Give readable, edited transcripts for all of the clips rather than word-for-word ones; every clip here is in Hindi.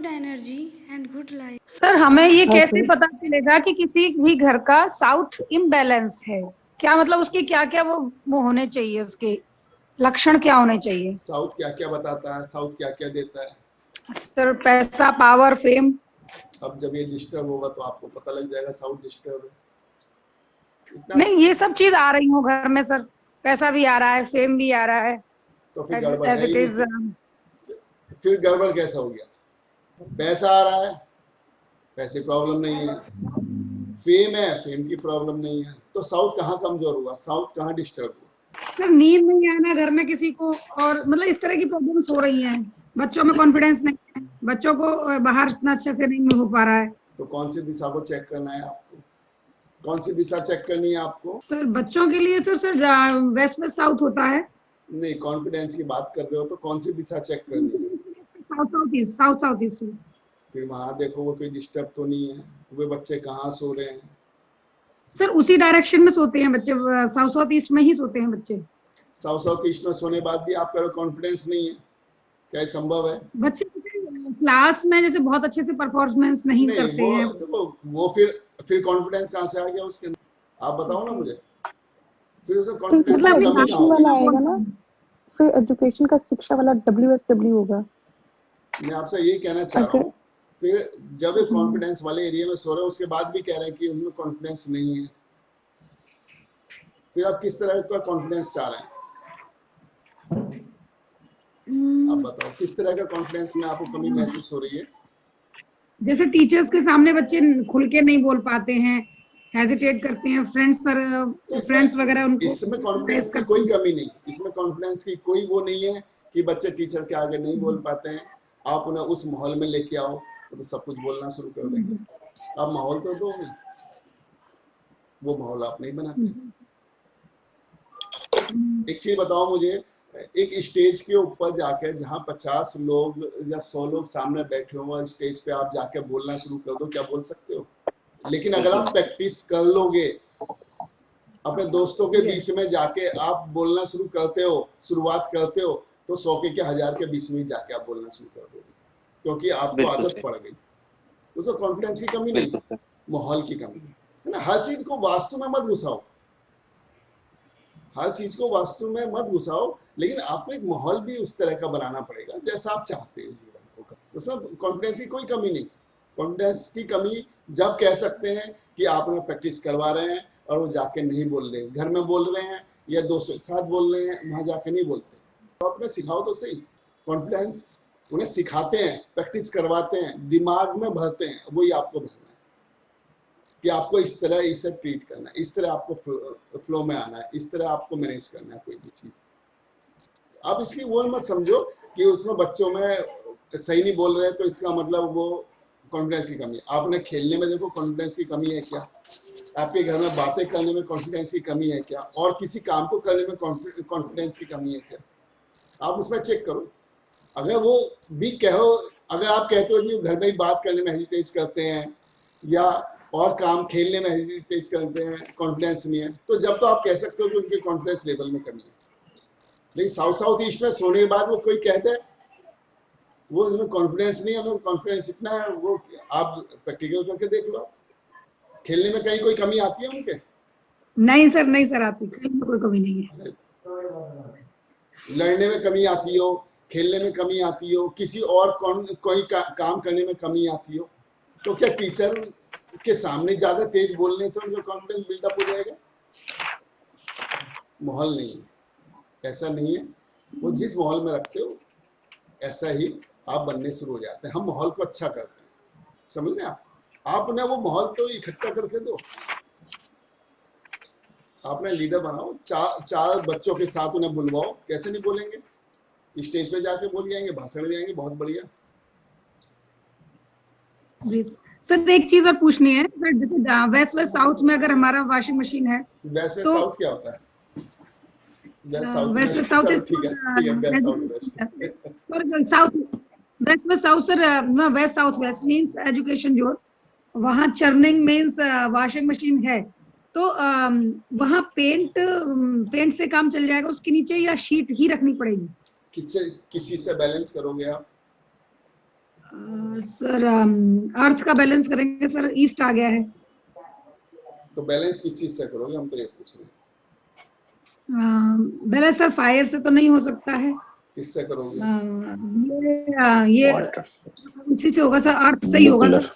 good energy and good life. Sir हमें ये कैसे Okay. पता चलेगा कि किसी भी घर का साउथ इम्बैलेंस है? क्या मतलब उसके क्या क्या वो होने चाहिए, उसके लक्षण क्या होने चाहिए? साउथ क्या क्या बताता है, साउथ क्या क्या देता है? सर पैसा, पावर, फेम। अब जब ये डिस्टर्ब होगा तो आपको पता लग जाएगा साउथ डिस्टर्ब है। इतना नहीं, ये सब चीज आ रही हूँ घर में सर, पैसा भी आ रहा है, फेम भी आ रहा है, तो फिर गड़बड़ एज है इट ही इज। नहीं। फिर गड़बड़ कैसा हो गया? पैसा आ रहा है, पैसे प्रॉब्लम नहीं है, फेम है, फेम की प्रॉब्लम नहीं है, तो साउथ कहाँ कमजोर हुआ, साउथ कहाँ डिस्टर्ब हुआ? सर नींद नहीं आना घर में किसी को, और मतलब इस तरह की प्रॉब्लम्स हो रही हैं। बच्चों में कॉन्फिडेंस नहीं है, बच्चों को बाहर इतना अच्छे से नहीं हो पा रहा है। तो कौन सी दिशा को चेक करना है आपको? कौन सी दिशा चेक करनी है आपको? सर बच्चों के लिए तो सर वेस्ट में साउथ होता है। नहीं, कॉन्फिडेंस की बात कर रहे हो तो कौन सी दिशा चेक करनी है? South south east, south south east. फिर वहां देखो वो कोई डिस्टर्ब तो नहीं है, वे बच्चे कहाँ सो रहे हैं? सर उसी डायरेक्शन में सोते हैं बच्चे, साउथ साउथ ईस्ट में ही सोते हैं बच्चे। साउथ साउथ ईस्ट में सोने बाद भी आपका कॉन्फिडेंस नहीं है, क्या ये संभव है? बच्चे क्लास में जैसे बहुत अच्छे से परफॉर्मेंस नहीं करते हैं। वो फिर कॉन्फिडेंस कहाँ से आ गया उसके अंदर? आप बताओ ना मुझे। फिर उसका तो कॉन्फिडेंस मतलब की कमी एजुकेशन कहाँ वाला होगी? आएगा ना, फिर एजुकेशन का शिक्षा वाला WSW होगा। मैं आपसे यही कहना चाह रहा हूँ, फिर जब ये कॉन्फिडेंस वाले एरिया में सो रहे हो उसके बाद भी कह रहे हैं कि उनमें कॉन्फिडेंस नहीं है, फिर आप किस तरह का कॉन्फिडेंस चाह रहे हैं? आप बताओ किस तरह का कॉन्फिडेंस में आपको कमी महसूस हो रही है? जैसे टीचर्स के सामने बच्चे खुल के नहीं बोल पाते हैं, हेजिटेट करते हैं, फ्रेंड्स वगैरह उनको। इसमें कॉन्फिडेंस की कोई कमी नहीं, इसमें कॉन्फिडेंस की कोई वो नहीं है कि बच्चे टीचर के आगे नहीं बोल पाते हैं। आप उन्हें उस माहौल में लेके आओ तो सब कुछ बोलना शुरू कर देंगे। आप माहौल तो दो उन्हें, वो माहौल आप नहीं बनाते। एक चीज बताओ मुझे, एक स्टेज के ऊपर जाके जहाँ 50 लोग या 100 लोग सामने बैठे हो और स्टेज पे आप जाके बोलना शुरू कर दो, क्या बोल सकते हो? लेकिन अगर आप प्रैक्टिस कर लोगे, अपने दोस्तों के बीच में जाके आप बोलना शुरू करते हो, शुरुआत करते हो, तो 100 के 1000 के बीच में जाके आप बोलना शुरू कर दोगे, क्योंकि आपको आदत पड़ गई। उसमें कॉन्फिडेंस की कमी नहीं, माहौल की कमी है ना। हर चीज को वास्तु में मत घुसाओ, हर चीज को वास्तु में मत घुसाओ, लेकिन आपको एक माहौल भी उस तरह का बनाना पड़ेगा जैसा आप चाहते हो जीवन को। उसमें कॉन्फिडेंस की कोई कमी नहीं। कॉन्फिडेंस की कमी जब कह सकते हैं कि आप उन्हें प्रैक्टिस करवा रहे हैं और वो जाके नहीं बोल रहे, घर में बोल रहे हैं या दोस्तों के साथ बोल रहे हैं, वहां जाके नहीं बोलते। तो आप उन्हें सिखाओ तो सही। कॉन्फिडेंस उन्हें सिखाते हैं, प्रैक्टिस करवाते हैं, दिमाग में भरते हैं, वही आपको भरना है कि आपको इस तरह इसे ट्रीट करना है, इस तरह आपको फ्लो में आना है, इस तरह आपको मैनेज करना है कोई भी चीज। आप इसकी वो मत समझो कि उसमें बच्चों में सही नहीं बोल रहे तो इसका मतलब वो कॉन्फिडेंस की कमी है। आप उन्हें खेलने में देखो, कॉन्फिडेंस की कमी है क्या? आपके घर में बातें करने में कॉन्फिडेंस की कमी है क्या? और किसी काम को करने में कॉन्फिडेंस की कमी है क्या? आप उसमें चेक करो। अगर वो भी कहो, अगर आप कहते हो कि घर में ही बात करने में हेजिटेट करते हैं या और काम खेलने में हेजिटेट करते हैं, कॉन्फिडेंस नहीं है, तो जब तो आप कह सकते हो कि उनके कॉन्फिडेंस लेवल में कमी है। लेकिन साउथ साउथ ईस्ट में सोने के बाद वो कोई कहता है वो उसमें कॉन्फिडेंस नहीं है, हमें कॉन्फिडेंस इतना है, वो आप प्रैक्टिकल करके देख लो। खेलने में कहीं कोई कमी आती है उनके? नहीं सर, नहीं सर, आती कोई कमी नहीं है। लड़ने में कमी आती हो, खेलने में कमी आती हो, किसी और कोई काम करने में कमी आती हो, तो क्या टीचर के सामने ज्यादा तेज बोलने से उनका कॉन्फिडेंस बिल्डअप हो जाएगा? माहौल नहीं है, ऐसा नहीं है। वो जिस माहौल में रखते हो ऐसा ही आप बनने शुरू हो जाते हैं। हम माहौल को अच्छा करते हैं, समझ रहे हैं आप उन्हें वो माहौल तो इकट्ठा करके दो। आपने लीडर बनाओ, चार बच्चों के साथ उन्हें बुलवाओ, कैसे नहीं बोलेंगे? स्टेज पे जाके बोल जाएंगे, भाषण देंगे, बहुत बढ़िया। सर एक चीज और पूछनी है सर, जैसे वेस्ट वेस्ट साउथ में अगर हमारा वॉशिंग मशीन है, वेस्ट वेस्ट तो साउथ क्या होता है? वेस्ट वेस्ट साउथ ठीक है, waste south waste. South waste west south sir, waste south waste means education zone, वहाँ चर्निंग मींस वॉशिंग मशीन है, तो वहाँ पेंट से काम चल जाएगा उसके नीचे, या शीट ही रखनी पड़ेगी? किस चीज से बैलेंस करोगे आप? सर अर्थ का बैलेंस करेंगे सर, ईस्ट आ गया है। तो बैलेंस किस चीज से करोगे, हम तो ये पूछ रहे हैं। बैलेंस सर फायर से तो नहीं हो सकता है। किससे करोगे? ये वाटर से, इसी से होगा सर, अर्थ से ही होगा सर,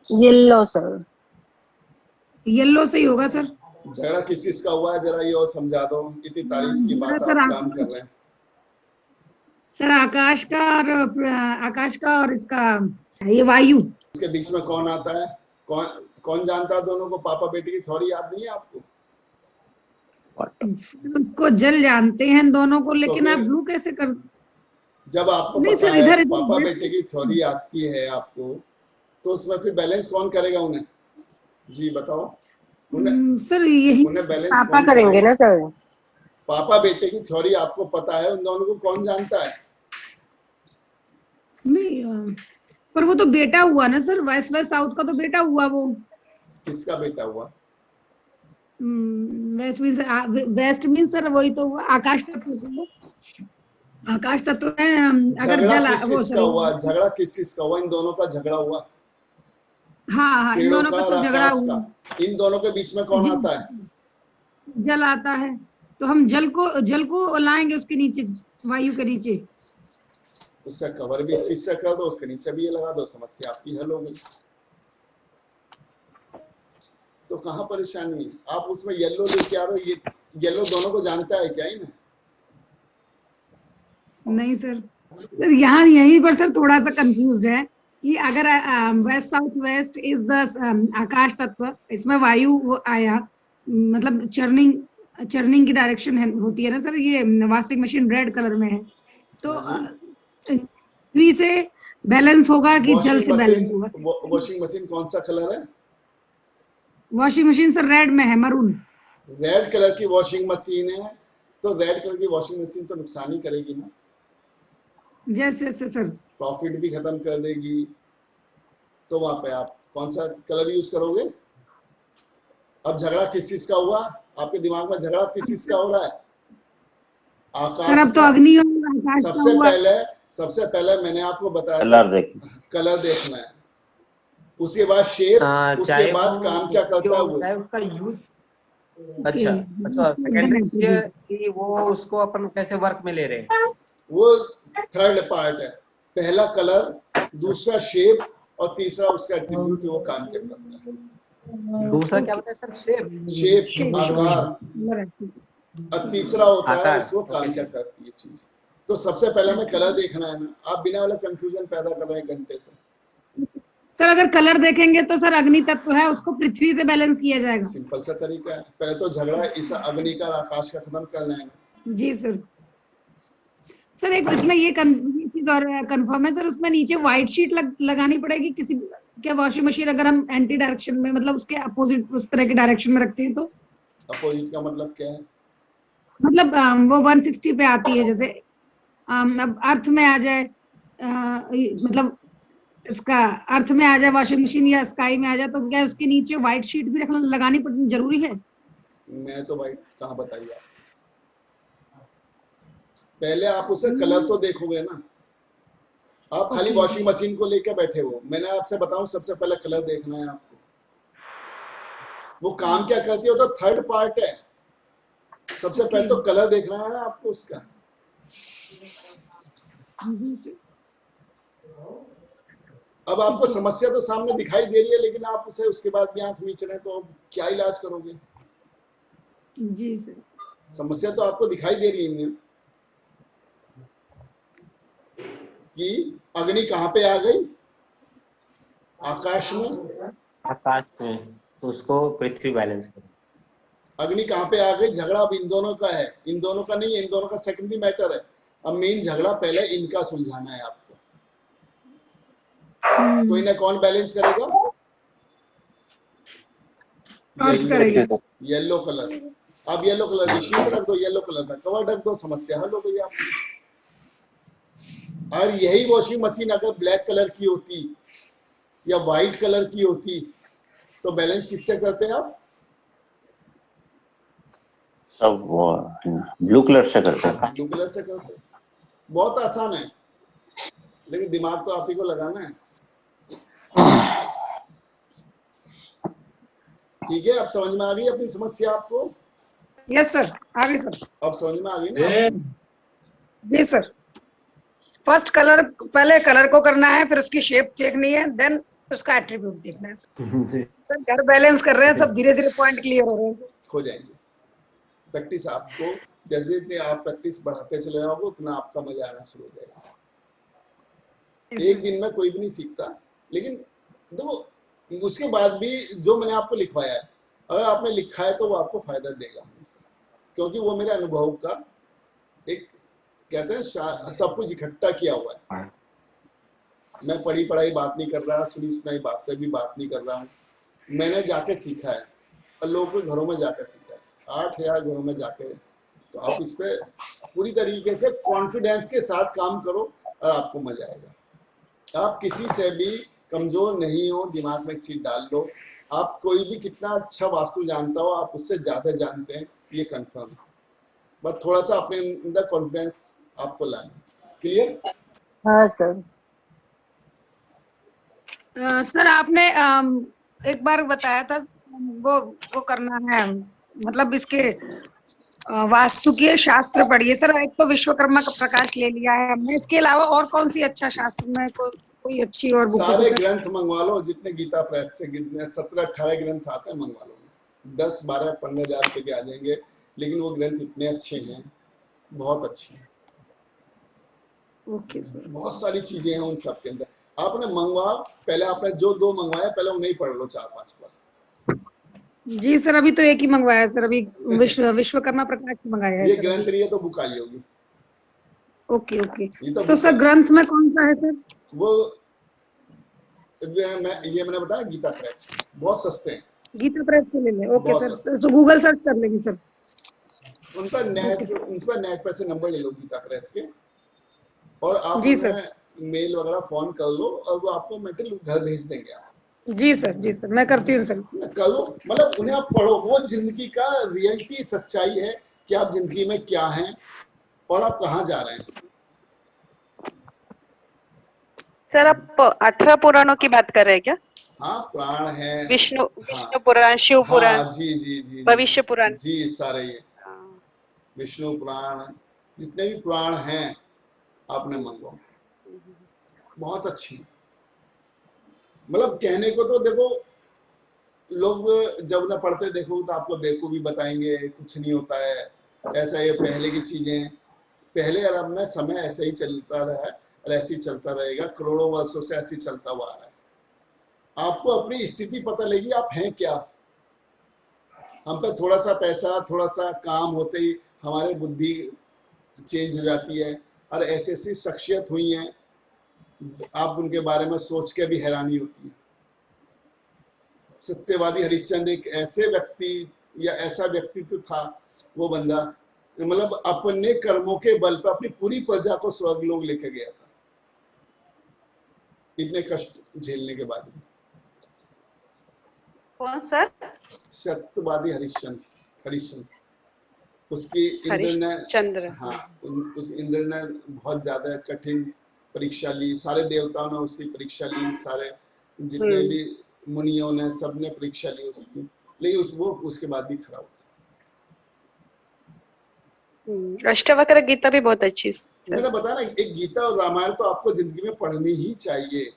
येलो सर, येलो से ही होगा सर। झगड़ा किस किस का हुआ है, जरा ये और समझा दो। इतनी तारीफ की बात सर, आप काम कर रहे हैं। सर आकाश का और इसका ये वायु। इसके बीच में कौन आता है? कौन कौन जानता है दोनों को? पापा बेटे की थ्योरी याद नहीं है आपको? उसको जल जानते हैं इन दोनों को, लेकिन फिर? आप ब्लू कैसे कर? जब आपको नहीं पता सर, है इधर पापा बेटे की थ्योरी आती है आपको, तो उसमें फिर बैलेंस कौन करेगा उन्हें? जी बताओ। सर यही उन्हें बैलेंस पापा कौन करेंगे करेगा? ना सर। पापा बेटे की थ्योरी आपको पता है, उन दोनों को कौन जानता है? नहीं, पर वो तो बेटा हुआ ना सर, वेस्ट वेस्ट साउथ का तो बेटा हुआ वो। किसका बेटा हुआ? Waste means waste means sir वही तो हुआ, आकाश तत्व तो, आकाश तत्व है। अगर झगड़ा जल किस वो चीज का हुआ? झगड़ा किस चीज का हुआ? इन दोनों का झगड़ा हुआ, हाँ इन पेड़ों दोनों का का और सर झगड़ा आकाश हुआ। का। इन दोनों के बीच में कौन जी, आता है? जल आता है, तो हम जल को लाएंगे उसके नीचे, वायु के नीचे। उससे कवर भी इस चीज से कर दो, उसके नीचे भी ये लगा दो, समस्या आपकी हल हो गई। तो कहाँ परेशानी है? आप उसमें येलो लेके आ रहे हो, ये येलो दोनों को जानता है क्या? ही ना। नहीं सर, सर यहाँ यहीं पर सर थोड़ा सा कंफ्यूज है कि अगर west south west is the आकाश तत्व, इसमें वायु वो आया, मतलब चर्निंग की डायरेक्शन है होती है ना सर। ये वॉशिंग मशीन रेड कलर में है, तो पृथ्वी से बैलेंस होगा कि जल से बैलेंस होगा? वॉशिंग मशीन कौन सा कलर है? वॉशिंग मशीन सर रेड में है, मरून। रेड कलर की वॉशिंग मशीन है, तो रेड कलर की वॉशिंग मशीन तो नुकसान ही करेगी ना। जैसे सर प्रॉफिट भी खत्म कर देगी। तो वहां पे आप कौन सा कलर यूज करोगे? अब झगड़ा किस चीज का हुआ आपके दिमाग में? झगड़ा किस चीज का हो रहा है? सर आकाश अब तो का। अग्नि और आकाश का हुआ। सबसे पहले मैंने आपको बताया कलर देखना है, उसके बाद शेप, उसके बाद काम क्या करता है वो। उसका यूज। अच्छा अच्छा, सेकेंडरी कि वो उसको अपन कैसे वर्क में ले रहे हैं, वो थर्ड पार्ट है। पहला कलर, दूसरा शेप, और तीसरा उसका एट्रीब्यूट, वो काम क्या करता है। दूसरा क्या बताया सर? शेप आकार, और तीसरा होता है आकार। उसको काम क्या करती है चीज। तो सबसे पहले हमें कलर देखना है ना। आप बिना वाला कंफ्यूजन पैदा कर रहे हैं घंटे से। सर अगर कलर देखेंगे तो सर अग्नि तत्व है, उसको पृथ्वी से बैलेंस किया जाएगा। सिंपल सा तरीका है, पहले तो झगड़ा इस अग्नि का आकाश का खत्म करना है ना। जी सर। सर एक इसमें ये चीज और कंफर्म है सर, उसमें नीचे व्हाइट शीट लगानी पड़ेगी किसी क्या वॉशिंग मशीन, अगर हम एंटी डायरेक्शन में, मतलब उसके अपोजिट उस तरह के डायरेक्शन में रखते हैं तो? अपोजिट का मतलब क्या है? मतलब वो 160 पे आती है, जैसे अब अर्थ में आ जाए, मतलब इसका अर्थ में आ जाए वॉशिंग मशीन, या स्काई में आ जाए, तो क्या उसके नीचे व्हाइट शीट भी लगानी जरूरी है? मैंने तो व्हाइट कहाँ बताई आप? पहले आप उसे कलर तो देखोगे ना। आप खाली वॉशिंग मशीन को लेकर बैठे हो। मैंने आपसे बताऊं, सबसे पहले कलर देखना है आपको। वो काम क्या करती है, वो तो थर्ड पार्ट है। सबसे पहले तो कलर देखना है ना आपको उसका। अब आपको समस्या तो सामने दिखाई दे रही है, लेकिन आप उसे उसके बाद भी आंख मीच रहे हैं, तो क्या इलाज करोगे? जी सर। समस्या तो आपको दिखाई दे रही है कि अग्नि कहाँ पे आ गई? आकाश में। आकाश में, तो उसको पृथ्वी बैलेंस करे। अग्नि कहाँ पे आ गई? झगड़ा अब इन दोनों का है, इन दोनों का नहीं है, इन दोनों का सेकेंडरी मैटर है। अब मेन झगड़ा पहले इनका सुलझाना है आपको। तो इन्हें कौन बैलेंस करेगा? Yellow colour. अब येलो कलर की शीट रख दो, येलो कलर का कवर ढक दो, समस्या हल हो गई आपकी। और यही वॉशिंग मशीन अगर ब्लैक कलर की होती या व्हाइट कलर की होती, तो बैलेंस किससे करते हैं आप? सब ब्लू कलर से करते हैं। ब्लू कलर से करते। बहुत आसान है। लेकिन दिमाग तो आप ही को लगाना है। ठीक है, अब समझ में आ गई अपनी समस्या आपको? यस सर, आगे सर। अब समझ में आ गई ना? जी सर, फर्स्ट कलर, पहले कलर को करना है, फिर उसकी शेप देखनी है, देन उसका एट्रीब्यूट देखना है सर। घर बैलेंस कर रहे हैं, सब धीरे धीरे पॉइंट क्लियर हो रहे हैं। हो जाएंगे। प्रैक्टिस आपको जैसे जितने आप प्रैक्टिस बढ़ाते चले जाओगे उतना आपका मजा आना शुरू हो जाएगा। एक दिन में कोई भी नहीं सीखता, लेकिन देखो उसके बाद भी जो मैंने आपको लिखवाया है, अगर आपने लिखा है तो वो आपको फायदा देगा हमेशा, क्योंकि वो मेरे अनुभव का एक, कहते हैं सब कुछ इकट्ठा किया हुआ है। मैं पढ़ी पढ़ाई बात नहीं कर रहा, सुनी सुनाई बात पे भी बात नहीं कर रहा हूँ। मैंने जाके सीखा है और लोगों के घरों में जाकर सीखा है, 8000 घरों में जाके। तो आप इस पे पूरी तरीके से कॉन्फिडेंस के साथ काम करो और आपको मजा आएगा। आप किसी से भी कमजोर नहीं हो, दिमाग में एक चीज डाल लो, आप कोई भी कितना अच्छा वास्तु जानता हो, आप उससे ज्यादा जानते हैं, ये कंफर्म है। बस थोड़ा सा अपने अंदर कॉन्फिडेंस आपको लाना। क्लियर? हाँ सर। सर आपने एक बार बताया था वो करना है, मतलब इसके वास्तु के शास्त्र पढ़िए सर। एक तो विश्वकर्मा का प्रकाश ले लिया है हमने, इसके अलावा और कौन सी अच्छा शास्त्र में कोई अच्छी और बुक? सारे ग्रंथ मंगवा लो, जितने गीता प्रेस से 17-18 ग्रंथ आते हैं मंगवा लो। 10-12-15 हज़ार रुपए के आ जाएंगे, लेकिन वो ग्रंथ इतने अच्छे हैं, बहुत अच्छे हैं। Okay sir. बहुत सारी चीजें हैं उन सब के अंदर। आपने मंगवा, पहले आपने जो 2 मंगवाया पहले उन्हें ही पढ़ लो 4-5 बार। जी सर, अभी तो एक ही मंगवाया सर, अभी विश्वकर्मा प्रकाश से मंगाया है। ये ग्रंथ नहीं है तो बुक आई होगी। Okay okay. ये तो सर ग्रंथ में कौन सा है सर? वो मैंने बताया गीता प्रेस, बहुत सस्ते हैं। गीता प्रेस के ले लें। ओके सर, तो गूगल सर्च कर लेंगे सर। उन पर नेट पर से नंबर ले लो गीता प्रेस के, और आप जी उन्हें मेल वगैरह फोन कर लो और वो आपको मेटेरियल घर भेज देंगे। आप जी सर, मैं करती हूँ सर। करो, मतलब उन्हें आप पढ़ो। वो जिंदगी का रियलिटी सच्चाई है कि आप जिंदगी में क्या हैं और आप कहाँ जा रहे हैं। सर आप 18 पुराणों की बात कर रहे हैं क्या? हाँ, पुराण है, विष्णु पुराण, शिव पुराण, हाँ, जी भविष्य पुराण, जी सारे ये विष्णु पुराण, जितने भी पुराण हैं आपने मंगवाओ, बहुत अच्छी। मतलब कहने को तो देखो, लोग जब न पढ़ते देखो तो आपको बेवकूफी बताएंगे, कुछ नहीं होता है ऐसा, ये पहले की चीजें, पहले अरब में समय ऐसे ही चलता रहा है और ऐसे ही चलता रहेगा, करोड़ों वर्षों से ऐसे ही चलता हुआ आ रहा है। आपको अपनी स्थिति पता लगी आप हैं क्या। हम पे थोड़ा सा पैसा, थोड़ा सा काम होते ही हमारी बुद्धि चेंज हो जाती है, और ऐसी ऐसी शख्सियत हुई हैं, आप उनके बारे में सोच के भी हैरानी होती है। सत्यवादी हरिश्चंद्र एक ऐसे व्यक्ति या ऐसा व्यक्तित्व था, वो बंदा मतलब अपने कर्मों के बल पर अपनी पूरी प्रजा को स्वर्ग लोग लेके गया था, इतने कष्ट झेलने के बाद भी। कौन सर? सत्यवादी हरिश्चंद्र, उसकी इंद्र ने, हाँ, उस इंद्र ने बहुत ज्यादा कठिन परीक्षा ली, सारे देवताओं ने उसकी परीक्षा ली, सारे जितने भी मुनियों ने, सबने परीक्षा ली उसकी, लेकिन वो उसके बाद भी खरा होता। अष्टावक्र गीता भी बहुत अच्छी। मैंने बताया ना, एक गीता और रामायण तो आपको जिंदगी में पढ़नी ही चाहिए।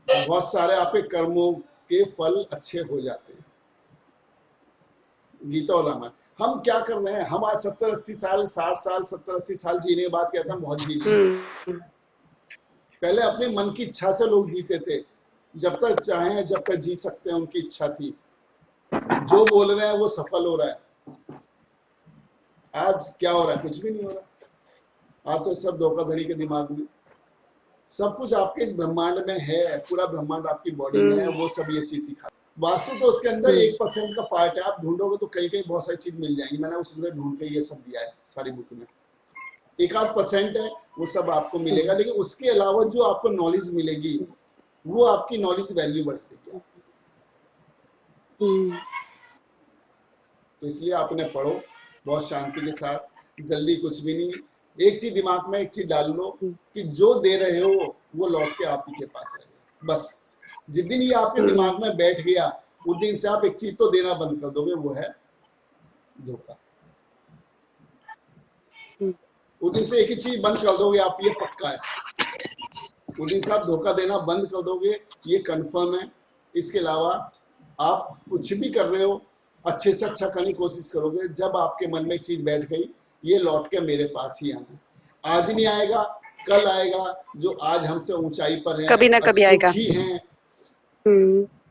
बहुत सारे आपके कर्मों के फल अच्छे हो जाते हैं। गीता और रामायण, हम क्या कर रहे हैं, हम आज 70-80 साल, 60 साल, 70-80 साल जीने के बाद कहते हैं बहुत जी लिए। पहले अपने मन की इच्छा से लोग जीते थे, जब तक चाहें जब तक जी सकते हैं, उनकी इच्छा थी। जो बोल रहे हैं वो सफल हो रहा है। आज क्या हो रहा है? कुछ भी नहीं हो रहा। आज तो सब धोखाधड़ी के दिमाग में, सब कुछ आपके इस ब्रह्मांड में है, पूरा ब्रह्मांड आपकी बॉडी में है, वो सब ये चीज सिखा। वास्तु तो उसके अंदर 1% का पार्ट है, आप ढूंढोगे तो कहीं कहीं बहुत सारी चीज मिल जाएंगी। मैंने उस अंदर ढूंढ के ये सब दिया है सारी बुक में। 1-8% है, वो सब आपको मिलेगा, लेकिन उसके अलावा जो आपको नॉलेज मिलेगी वो आपकी नॉलेज वैल्यू बढ़ देगी। तो इसलिए आप इन्हें पढ़ो बहुत शांति के साथ, जल्दी कुछ भी नहीं, एक चीज दिमाग में एक चीज डाल लो कि जो दे रहे हो वो लौट के आप ही के पास आएगा। बस जिस दिन ये आपके दिमाग में बैठ गया उस दिन से आप एक चीज तो देना बंद कर दोगे, वो है धोखा। उस दिन से एक ही चीज बंद कर दोगे आप, ये पक्का है। उस दिन से आप धोखा देना बंद कर दोगे, ये कंफर्म है। इसके अलावा आप कुछ भी कर रहे हो अच्छे से अच्छा करने की कोशिश करोगे। जब आपके मन में एक चीज बैठ गई ये लौट के मेरे पास ही आना, आज नहीं आएगा कल आएगा। जो आज हमसे ऊंचाई पर है, कभी ना कभी आएगा। सुखी हैं,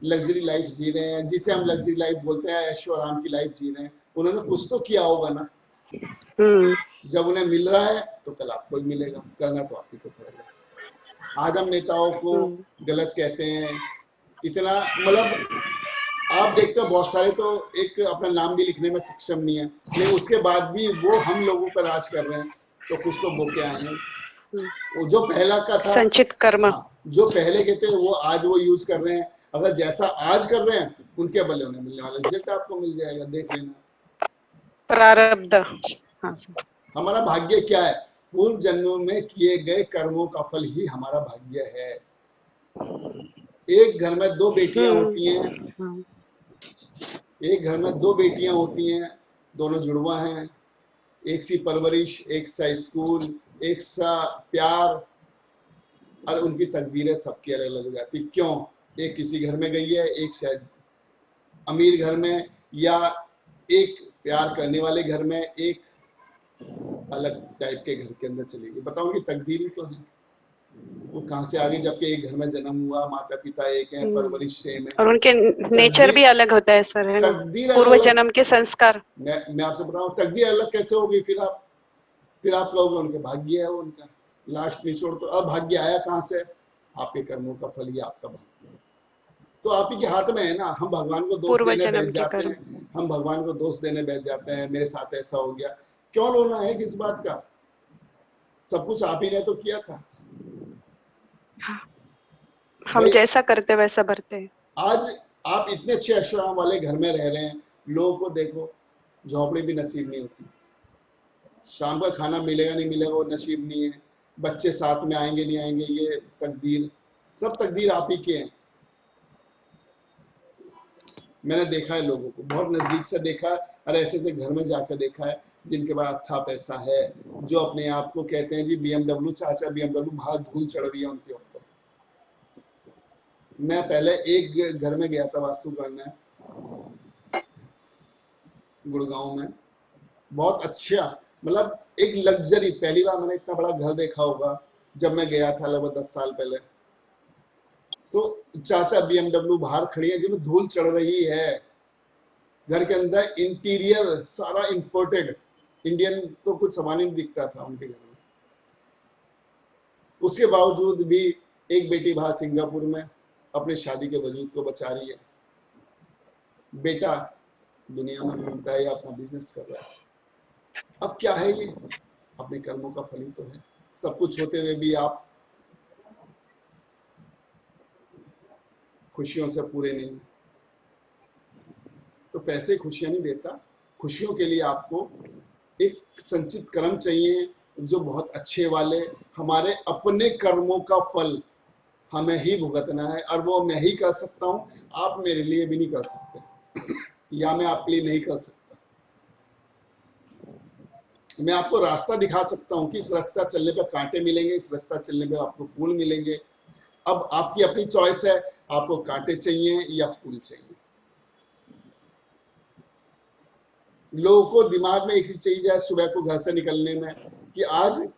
लग्जरी लाइफ जी रहे हैं, जिसे हम लग्जरी लाइफ बोलते हैं, ऐशो आराम की लाइफ जी रहे हैं, उन्होंने कुछ तो किया होगा ना। जब उन्हें मिल रहा है तो कल आपको भी मिलेगा, करना तो आप ही को पड़ेगा। आज हम नेताओं को गलत कहते हैं इतना, मतलब आप देखते हो बहुत सारे तो एक अपना नाम भी लिखने में सक्षम नहीं है, लेकिन उसके बाद भी वो हम लोगों पर राज कर रहे हैं, तो कुछ तो वो क्या है। वो जो पहला का था संचित कर्म, जो पहले के थे वो आज वो यूज कर रहे हैं। अगर जैसा आज कर रहे हैं उनके बदले उन्हें मिलने वाला रिजल्ट आपको मिल जाएगा, देख लेना। प्रारब्ध। हाँ। हमारा भाग्य क्या है? पूर्व जन्मों में किए गए कर्मों का फल ही हमारा भाग्य है। एक घर में दो बेटियां होती हैं, एक घर में दो बेटियां होती हैं, दोनों जुड़वा हैं, एक सी परवरिश, एक सा स्कूल, एक सा प्यार, और उनकी तकदीरें सबकी अलग अलग हो जाती। क्यों? एक किसी घर में गई है, एक शायद अमीर घर में, या एक प्यार करने वाले घर में, एक अलग टाइप के घर के अंदर चली गई। बताओ उनकी तकदीर ही तो है, वो कहाँ से आगे, जबकि एक घर में जन्म हुआ, माता पिता एक हैं, परवरिश सेम है, और उनके नेचर भी अलग होता है सर, है ना? पूर्व जन्म के संस्कार। मैं आपसे बता रहा हूँ, तकदीर अलग कैसे होगी? फिर आप कहोगे उनके भाग्य है वो, उनका लास्ट निचोड़। तो अब भाग्य आया कहाँ से? आपके कर्मों का फल ही आपका भाग्य है। तो आप ही के हाथ में है ना। हम भगवान को दोष देने बैठ जाते हैं, हम भगवान को दोष देने बैठ जाते हैं, मेरे साथ ऐसा हो गया। क्यों रोना है किस बात का? सब कुछ आप ही ने तो किया था। हम जैसा करते वैसा भरते हैं। आज आप इतने अच्छे ऐशोआराम वाले घर में रह रहे हैं, लोगों को देखो झोपड़ी भी नसीब नहीं होती, शाम का खाना मिलेगा नहीं मिलेगा वो नसीब नहीं है, बच्चे साथ में आएंगे नहीं आएंगे ये तकदीर, सब तकदीर आप ही के हैं। मैंने देखा है लोगों को, बहुत नजदीक से देखा है, और ऐसे ऐसे घर में जाकर देखा है जिनके पास अच्छा पैसा है, जो अपने आप को कहते हैं जी BMW, चाचा BMW, बाहर धूल चढ़ रही है उनके ऊपर। मैं पहले एक घर में गया था वास्तु करने, गुड़गांव में, बहुत अच्छा, मतलब एक लग्जरी, पहली बार मैंने इतना बड़ा घर देखा होगा जब मैं गया था लगभग 10 साल पहले। तो चाचा BMW बाहर खड़ी है जिसमें धूल चढ़ रही है, घर के अंदर इंटीरियर सारा इंपोर्टेड, इंडियन तो कुछ सामान ही नहीं दिखता था उनके घर में। उसके बावजूद भी एक बेटी बाहर सिंगापुर में अपने शादी के वजूद को बचा रही है, बेटा दुनिया में घूमता है या अपना बिजनेस कर रहा है। अब क्या है ये? अपने कर्मों का फल ही तो है। सब कुछ होते हुए भी आप खुशियों से पूरे नहीं। तो पैसे खुशियां नहीं देता, खुशियों के लिए आपको एक संचित कर्म चाहिए जो बहुत अच्छे वाले, हमारे अपने कर्मों का फल हमें ही भुगतना है, और वो मैं ही कर सकता हूं, आप मेरे लिए भी नहीं कर सकते, या मैं आपके लिए नहीं कर सकता। मैं आपको रास्ता दिखा सकता हूं कि इस रास्ता चलने पे कांटे मिलेंगे, इस रास्ता चलने पे आपको फूल मिलेंगे। अब आपकी अपनी चॉइस है, आपको कांटे चाहिए या फूल चाहिए। लोगों को दिमाग में एक ही चीज है सुबह को घर से निकलने में कि आज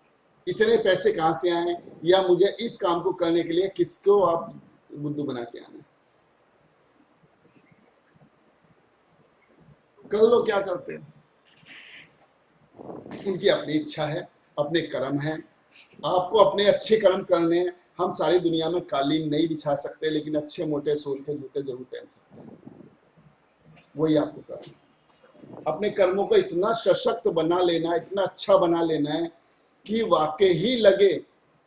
इतने पैसे कहां से आए, या मुझे इस काम को करने के लिए किसको आप बुद्धू बना के आना। कर लो, क्या करते हैं, उनकी अपनी इच्छा है, अपने कर्म है। आपको अपने अच्छे कर्म करने हैं। हम सारी दुनिया में कालीन नहीं बिछा सकते, लेकिन अच्छे मोटे सोल के जूते जरूर पहन सकते हैं। वही आपको करना है। अपने कर्मों को इतना सशक्त बना लेना है, इतना अच्छा बना लेना है कि वाकई ही लगे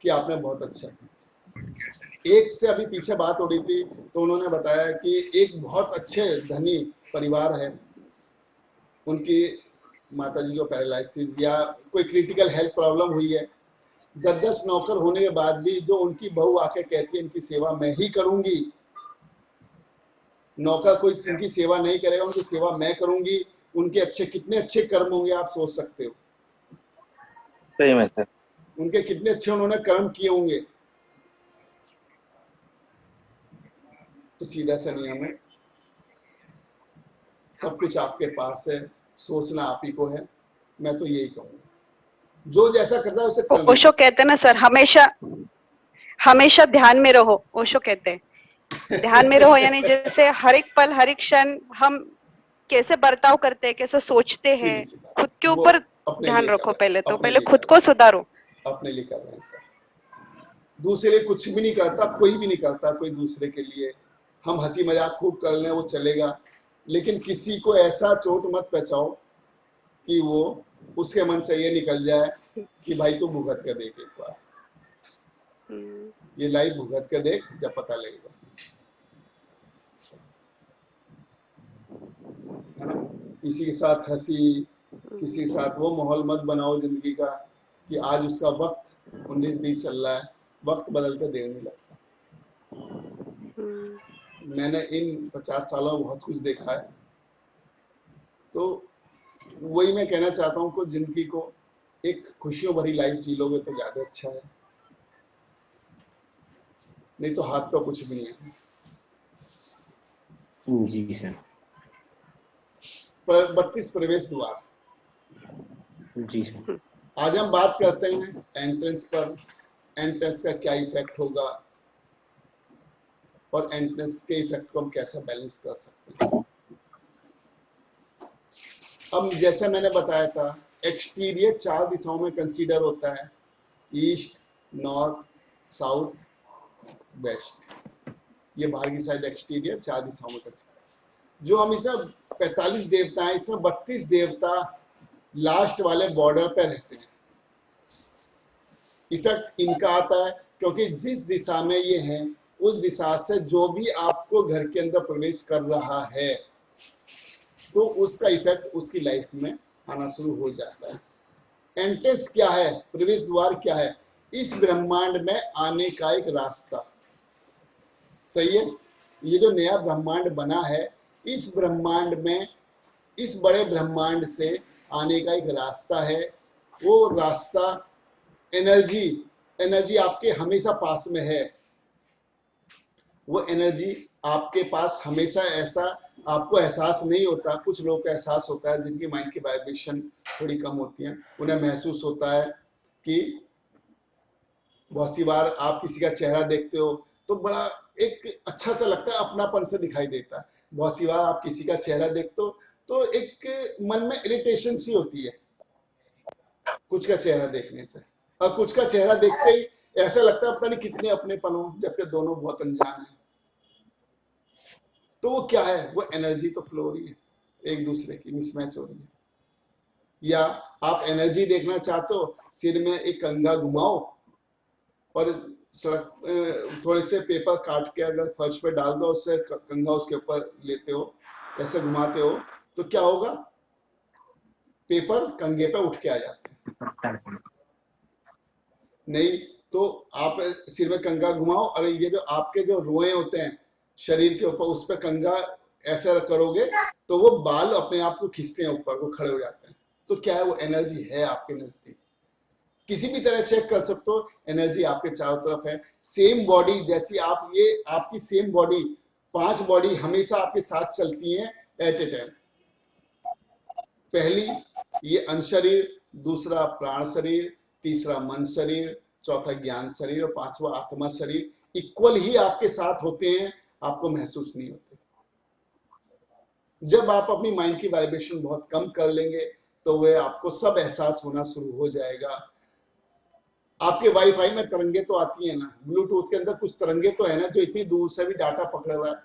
कि आपने बहुत अच्छा किया। एक से अभी पीछे बात हो रही थी तो उन्होंने बताया कि एक बहुत अच्छे धनी परिवार है, उनकी माता जी को पैरालिसिस या कोई क्रिटिकल हेल्थ प्रॉब्लम हुई है, 10-10 नौकर होने के बाद भी जो उनकी बहू आके कहती है इनकी सेवा मैं ही करूंगी, नौकर कोई इनकी सेवा नहीं करेगा, उनकी सेवा मैं करूंगी, उनके अच्छे कितने अच्छे कर्म होंगे आप सोच सकते हो। सही में सर। उनके कितने अच्छे उन्होंने कर्म किए होंगे। तो सीधा सा नियम है, सब कुछ आपके पास है, सोचना आप ही को है। मैं तो यही कहूंगा, जो जैसा कर रहा है उसे कर लीजिए। ओशो कहते हैं ना सर, हमेशा हमेशा ध्यान में रहो। ओशो कहते हैं ध्यान में रहो, यानी जैसे हर एक पल हर एक क्षण हम कैसे बर्ताव करते हैं, कैसे सोचते हैं, सीधी सी बात। खुद के वो ऊपर अपने ध्यान लिए रखो। कर रहे हैं, पहले तो अपने पहले लिए खुद कर को रहे सुधारो। हैं, अपने लिए कर रहे हैं सर। दूसरे लिए कुछ भी नहीं करता, कोई भी नहीं करता कोई दूसरे के लिए। हम हंसी मजाक खूब कर लें वो चलेगा, लेकिन किसी को ऐसा चोट मत पहुंचाओ कि वो उसके मन से ये निकल जाए कि भाई तू भुगत के देख एक बार, ये लाइफ भुगत के देख, जब पता लगेगा, है ना। किसी के साथ हंसी, किसी के साथ वो माहौल मत बनाओ जिंदगी का कि आज उसका वक्त 19-20 चल रहा है, वक्त बदलते देर नहीं लगता। मैंने इन 50 सालों में बहुत कुछ देखा है, तो वही मैं कहना चाहता हूँ कि जिंदगी को एक खुशियों भरी लाइफ जी लोगे तो ज्यादा अच्छा है, नहीं तो हाथ तो कुछ भी नहीं है। जी सर। पर 32 प्रवेश द्वार, जी सर। आज हम बात करते हैं एंट्रेंस पर, एंट्रेंस का क्या इफेक्ट होगा और एंट्रेंस के इफेक्ट को हम कैसे बैलेंस कर सकते हैं। अब जैसे मैंने बताया था, एक्सटीरियर 4 दिशाओं में कंसीडर होता है, ईस्ट, नॉर्थ, साउथ, वेस्ट। ये बाहर की साइड एक्सटीरियर 4 दिशाओं में कंसीडर। जो हम इसमें 45 देवता हैं, इसमें 32 देवता लास्ट वाले बॉर्डर पे रहते हैं। इफेक्ट इनका आता है क्योंकि जिस दिशा में ये हैं उस दिशा से जो भी आपको घर के अंदर प्रवेश कर रहा है तो उसका इफेक्ट उसकी लाइफ में आना शुरू हो जाता है। एंट्रेंस क्या है, प्रवेश द्वार क्या है? इस ब्रह्मांड में आने का एक रास्ता। सही है। ये जो नया ब्रह्मांड बना है, इस ब्रह्मांड में, इस बड़े ब्रह्मांड से आने का एक रास्ता है। वो रास्ता एनर्जी आपके हमेशा पास में है। वो एनर्जी आपके पास हमेशा, ऐसा आपको एहसास नहीं होता, कुछ लोगों को एहसास होता है जिनकी माइंड की वाइब्रेशन थोड़ी कम होती है, उन्हें महसूस होता है कि बहुत सी बार आप किसी का चेहरा देखते हो तो बड़ा एक अच्छा सा लगता है, अपनापन से दिखाई देता है। बहुत सी बार आप किसी का चेहरा देखते हो तो एक मन में इरिटेशन सी होती है कुछ का चेहरा देखने से, और कुछ का चेहरा देखते ही ऐसा लगता है पता नहीं कितने अपनेपन हो, जबकि दोनों बहुत अनजान हैं। तो वो क्या है? वो एनर्जी तो फ्लो हो रही है, एक दूसरे की मिसमैच हो रही है। या आप एनर्जी देखना चाहते हो, सिर में एक कंघा घुमाओ और सड़क थोड़े से पेपर काट के अगर फर्श पे डाल दो, उससे कंघा उसके ऊपर लेते हो, ऐसे घुमाते हो तो क्या होगा? पेपर कंघे पे उठ के आ जाते हैं। नहीं तो आप सिर में कंघा घुमाओ और ये जो आपके जो रोए होते हैं शरीर के ऊपर, उस पर कंघा ऐसा करोगे तो वो बाल अपने आप को खींचते हैं ऊपर, वो खड़े हो जाते हैं। तो क्या है? वो एनर्जी है आपके नजदीक। किसी भी तरह चेक कर सकते हो, एनर्जी आपके चारों तरफ है। सेम बॉडी, जैसी आप, ये आपकी सेम बॉडी, 5 बॉडी हमेशा आपके साथ चलती हैं एट ए टाइम। पहली ये अंश शरीर, दूसरा प्राण शरीर, तीसरा मन शरीर, चौथा ज्ञान शरीर और 5वां आत्मा शरीर इक्वल ही आपके साथ होते हैं, आपको महसूस नहीं होते। जब आप अपनी माइंड की वाइब्रेशन बहुत कम कर लेंगे तो वह आपको सब एहसास होना शुरू हो जाएगा। आपके वाईफाई में तरंगे तो आती है ना, ब्लूटूथ के अंदर कुछ तरंगे तो है ना जो इतनी दूर से भी डाटा पकड़ रहा है,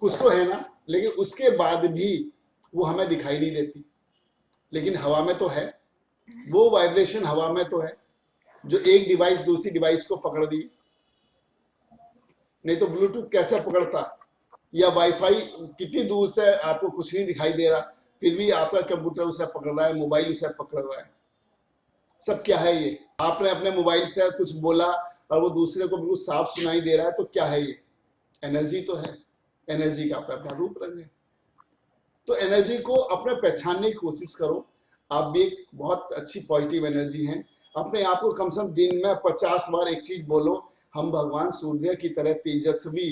कुछ तो है ना, लेकिन उसके बाद भी वो हमें दिखाई नहीं देती, लेकिन हवा में तो है। वो वाइब्रेशन हवा में तो है जो एक डिवाइस दूसरी डिवाइस को पकड़ दी। नहीं तो ब्लूटूथ कैसे पकड़ता, या वाईफाई कितनी दूर से आपको कुछ नहीं दिखाई दे रहा, फिर भी आपका कंप्यूटर उसे पकड़ रहा है, मोबाइल उसे पकड़ रहा है। सब क्या है ये? आपने अपने मोबाइल से कुछ बोला और वो दूसरे को बिल्कुल साफ सुनाई दे रहा है, तो क्या है ये? एनर्जी तो है। एनर्जी का अपना रूप रंग है। तो एनर्जी को अपने पहचानने की कोशिश करो। आप भी एक बहुत अच्छी पॉजिटिव एनर्जी हैं। अपने आप को कम से कम दिन में 50 बार एक चीज बोलो, हम भगवान सूर्य की तरह तेजस्वी,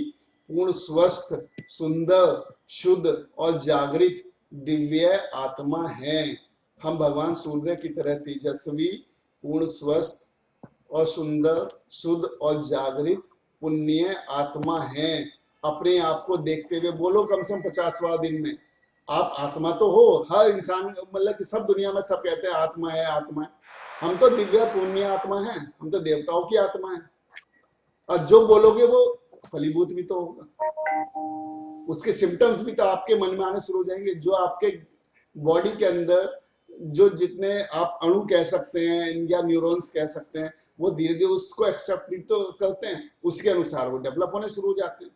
पूर्ण स्वस्थ, सुंदर, शुद्ध और जागृत दिव्य आत्मा हैं। हम भगवान सूर्य की तरह तेजस्वी, पूर्ण स्वस्थ और सुंदर, शुद्ध और जागृत पुण्य आत्मा हैं। अपने आप को देखते हुए बोलो कम से कम 50 बार दिन में। आप आत्मा तो हो, हर इंसान, मतलब कि सब दुनिया में सब कहते हैं आत्मा है, आत्मा है। हम तो दिव्य पुण्य आत्मा हैं, हम तो देवताओं की आत्मा है। और जो बोलोगे वो फलीभूत भी तो होगा। उसके सिम्टम्स भी तो आपके मन में आने शुरू हो जाएंगे। जो आपके बॉडी के अंदर जो जितने आप अणु कह सकते हैं या न्यूरॉन्स कह सकते हैं, वो धीरे धीरे उसको एक्सेप्ट भी तो करते हैं, उसके अनुसार वो डेवलप होने शुरू हो जाते हैं।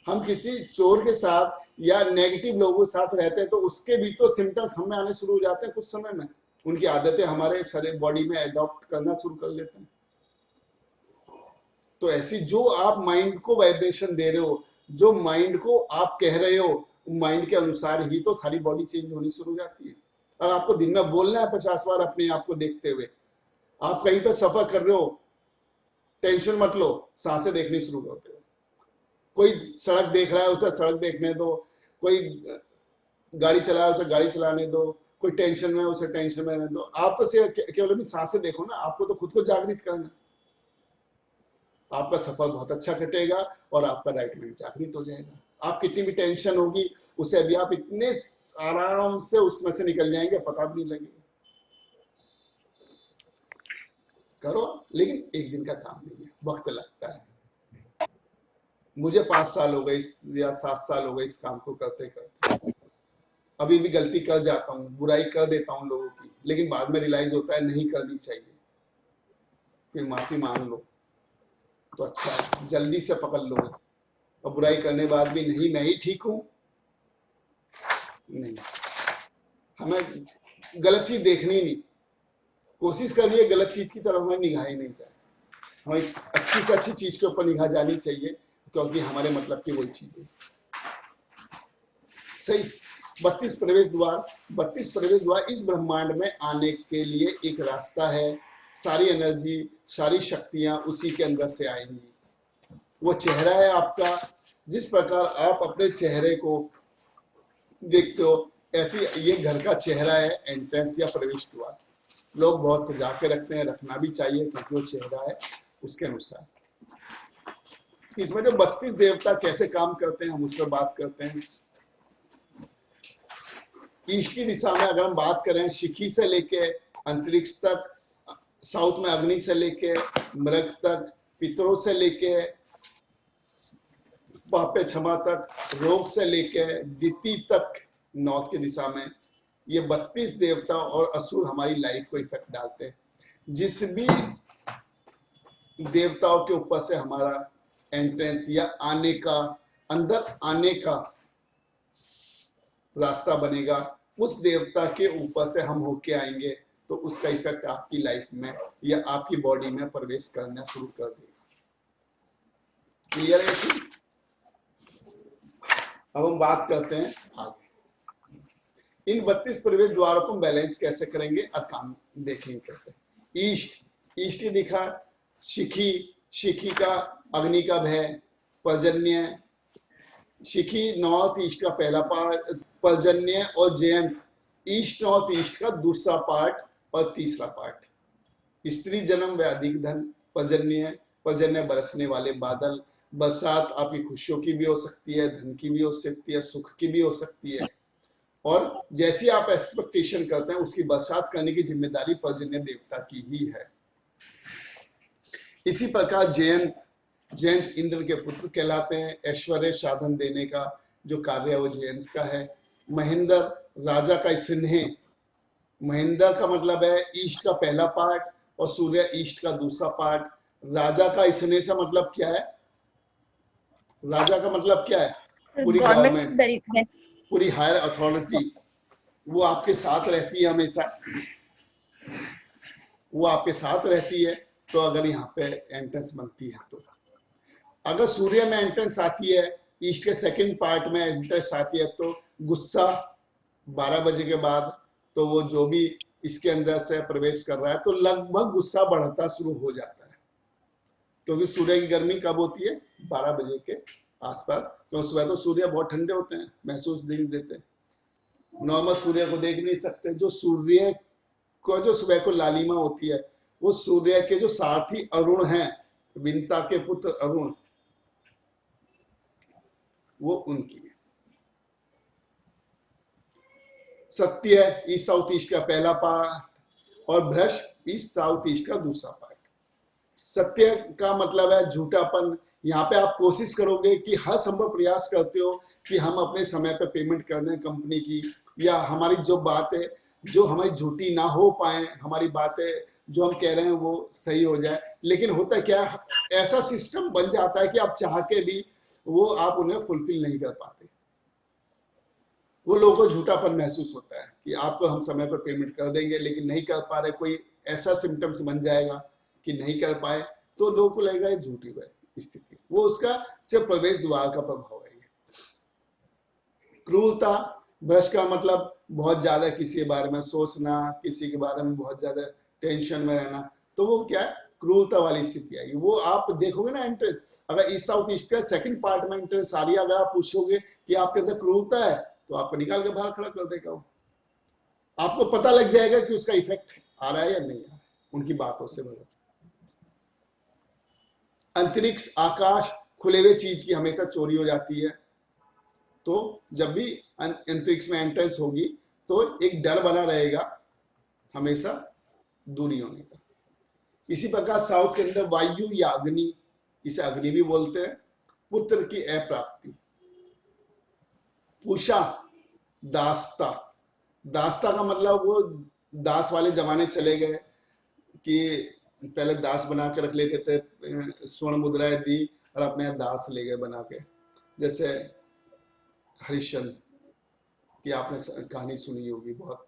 हम किसी चोर के साथ या नेगेटिव लोगों के साथ रहते हैं तो उसके भी तो सिम्टम्स हमें आने शुरू हो जाते हैं कुछ समय में। उनकी आदतें हमारे शरीर बॉडी में अडॉप्ट करना शुरू कर लेते हैं। तो ऐसी जो आप माइंड को वाइब्रेशन दे रहे हो, जो माइंड को आप कह रहे हो, माइंड के अनुसार ही तो सारी बॉडी चेंज होनी शुरू हो जाती है। और आपको दिन में बोलना है 50 बार अपने आप को देखते हुए। आप कहीं पर सफर कर रहे हो, टेंशन मत लो, सांसें देखनी शुरू करते हो। कोई सड़क देख रहा है उसे सड़क देखने दो, कोई गाड़ी चला रहा है उसे गाड़ी चलाने दो, कोई टेंशन में उसे टेंशन में रहने दो। आप तो केवल अपनी सांसें देखो ना, आपको तो खुद को जागृत करना। आपका सफर बहुत अच्छा कटेगा और आपका राइट माइंड जागृत हो जाएगा। आप कितनी भी टेंशन होगी उसे अभी आप इतने आराम से उसमें से निकल जाएंगे, पता भी नहीं लगेगा। करो, लेकिन एक दिन का काम नहीं है, वक्त लगता है। मुझे 5 साल हो गए या 7 साल हो गए इस काम को करते करते। अभी भी गलती कर जाता हूँ, बुराई कर देता हूँ लोगों की, लेकिन बाद में रियलाइज होता है नहीं करनी चाहिए, फिर माफी मांग लो तो अच्छा है। जल्दी से पकड़ लो और बुराई करने बाद भी नहीं मैं ही ठीक हूं, नहीं। हमें गलत चीज देखनी नहीं, कोशिश करनी है गलत चीज की तरफ हमें निगाहें नहीं जाए। हमें अच्छी से अच्छी चीज के ऊपर निगाह जानी चाहिए, क्योंकि हमारे मतलब की वही चीज है। सही। 32 प्रवेश द्वार इस ब्रह्मांड में आने के लिए एक रास्ता है। सारी एनर्जी, सारी शक्तियां उसी के अंदर से आएंगी। वो चेहरा है आपका। जिस प्रकार आप अपने चेहरे को देखते हो, ऐसी ये घर का चेहरा है, एंट्रेंस या प्रवेश द्वार। लोग बहुत सजा के रखते हैं, रखना भी चाहिए, क्योंकि वो चेहरा है उसके अनुसार। इसमें जो 32 देवता कैसे काम करते हैं हम उस पर बात करते हैं। ईस्ट की दिशा में अगर हम बात करें, शिखी से लेके अंतरिक्ष तक, साउथ में अग्नि से लेके मृग तक, पितरों से लेके पापे क्षमा तक, रोग से लेके दिति तक, नॉर्थ की दिशा में ये 32 देवता और असुर हमारी लाइफ को इफेक्ट डालते हैं। जिस भी देवताओं के ऊपर से हमारा एंट्रेंस या आने का, अंदर आने का रास्ता बनेगा, उस देवता के ऊपर से हम होके आएंगे, तो उसका इफेक्ट आपकी लाइफ में या आपकी बॉडी में प्रवेश करना शुरू कर देगा। क्लियर है कि? अब हम बात करते हैं आगे। इन 32 प्रवेश द्वारों को बैलेंस कैसे करेंगे और काम देखेंगे कैसे। ईस्ट की दिखा, शिखी का अग्नि का भय, पर्जन्य, शिखी नॉर्थ ईस्ट का पहला पार्ट, पर्जन्य और जयंत ईस्ट नॉर्थ ईस्ट का दूसरा पार्ट और तीसरा पार्ट। स्त्री जन्म व अधिक धन, पर्जन्य बरसने वाले बादल, बरसात आपकी खुशियों की भी हो सकती है, धन की भी हो सकती है, सुख की भी हो सकती है। और जैसी आप एक्सपेक्टेशन करते हैं उसकी बरसात करने की जिम्मेदारी पर्जन्य देवता की ही है। इसी प्रकार जयंत इंद्र के पुत्र कहलाते हैं। ऐश्वर्य साधन देने का जो कार्य है वो जयंत का है। महेंद्र राजा का स्नेह, महेंद्र का मतलब है ईस्ट का पहला पार्ट और सूर्य ईस्ट का दूसरा पार्ट। राजा का स्नेह से मतलब क्या है? राजा का मतलब क्या है? पूरी गवर्नमेंट, पूरी हायर अथॉरिटी, वो आपके साथ रहती है हमेशा, वो आपके साथ रहती है। तो अगर यहाँ पे एंट्रेंस बनती है तो अगर सूर्य में एंट्रेंस आती है, ईस्ट के सेकंड पार्ट में एंट्रेंस आती है, तो गुस्सा 12 बजे के बाद, तो वो जो भी इसके अंदर से प्रवेश कर रहा है तो लगभग गुस्सा बढ़ता शुरू हो जाता है, क्योंकि सूर्य की गर्मी कब होती है? 12 बजे के आसपास। क्योंकि सुबह तो सूर्य बहुत ठंडे होते हैं, महसूस नहीं देते, नॉर्मल सूर्य को देख नहीं सकते। जो सूर्य को जो सुबह को लालिमा होती है, वो सूर्य के जो सारथी अरुण हैं, विंता के पुत्र अरुण, वो उनकी है। सत्य ईस्ट साउथ ईस्ट का पहला पार्ट और भ्रष्ट ईस्ट साउथ ईस्ट का दूसरा पार्ट। सत्य का मतलब है झूठापन। यहाँ पे आप कोशिश करोगे कि हर संभव प्रयास करते हो कि हम अपने समय पे पेमेंट कर दें कंपनी की, या हमारी जो बात है जो हमारी झूठी ना हो पाए, हमारी बातें जो हम कह रहे हैं वो सही हो जाए। लेकिन होता क्या, ऐसा सिस्टम बन जाता है कि आप चाह के भी वो आप उन्हें फुलफिल नहीं कर पाते। वो लोगों को झूठापन महसूस होता है कि आपको हम समय पर पेमेंट कर देंगे लेकिन नहीं कर पा रहे, कोई ऐसा सिम्टम्स बन जाएगा कि नहीं कर पाए, तो लोगों को लगेगा ये झूठी स्थिति। वो उसका सिर्फ प्रवेश द्वार का प्रभाव है। क्रूरता, भ्रष्ट का मतलब बहुत ज्यादा किसी के बारे में सोचना, किसी के बारे में बहुत ज्यादा टेंशन में रहना, तो वो क्या है, क्रूरता वाली स्थिति आएगी। वो आप देखोगे ना एंट्रेंस, अगर ईस्ट साउथ ईस्ट का सेकंड पार्ट में एंट्रेंस आ रही है, अगर आप पूछोगे कि आपके अंदर क्रूरता है, तो आपको निकाल के बाहर खड़ा कर देगा वो। आपको पता लग जाएगा कि उसका इफेक्ट आ रहा है या नहीं आ रहा है उनकी बातों से। अंतरिक्ष, आकाश, खुले हुए चीज की हमेशा चोरी हो जाती है। तो जब भी अंतरिक्ष में एंट्रेंस होगी तो एक डर बना रहेगा हमेशा दूरी होने का। इसी प्रकार साउथ के अंदर वायु या अग्नि, इसे अग्नि भी बोलते हैं, पुत्र की अप्राप्ति। पूषा, दास्ता। दास्ता का मतलब वो दास वाले जमाने चले गए कि पहले दास बना के रख लेते थे, स्वर्ण मुद्राएं दी और अपने यहाँ दास ले गए बना के। जैसे हरिश्चंद्र की आपने कहानी सुनी होगी, बहुत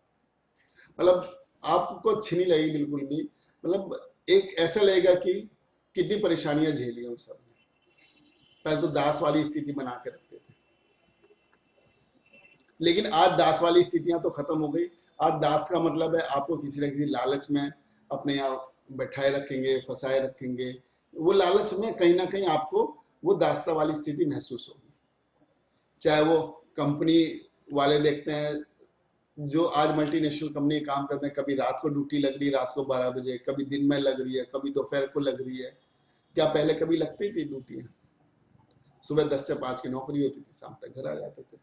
मतलब आपको अच्छी नहीं लगी बिल्कुल भी, मतलब एक ऐसा लगेगा कि कितनी परेशानियां झेली उन सब ने। पहले तो दास वाली स्थिति बना के रखते थे, लेकिन आज दास वाली स्थितियां तो खत्म हो गई। आज दास का मतलब है आपको किसी न किसी लालच में अपने यहाँ बैठाए रखेंगे, फंसाए रखेंगे। वो लालच में कहीं ना कहीं आपको वो दास्ता वाली स्थिति महसूस होगी। चाहे वो कंपनी वाले देखते हैं, जो आज मल्टीनेशनल कंपनी काम करते हैं, कभी रात को ड्यूटी लग रही है, रात को 12 बजे, कभी दिन में लग रही है, कभी दोपहर को लग रही है। क्या पहले कभी लगती थी ड्यूटी? सुबह 10 से 5 की नौकरी होती थी, शाम तक घर आ जाते थे।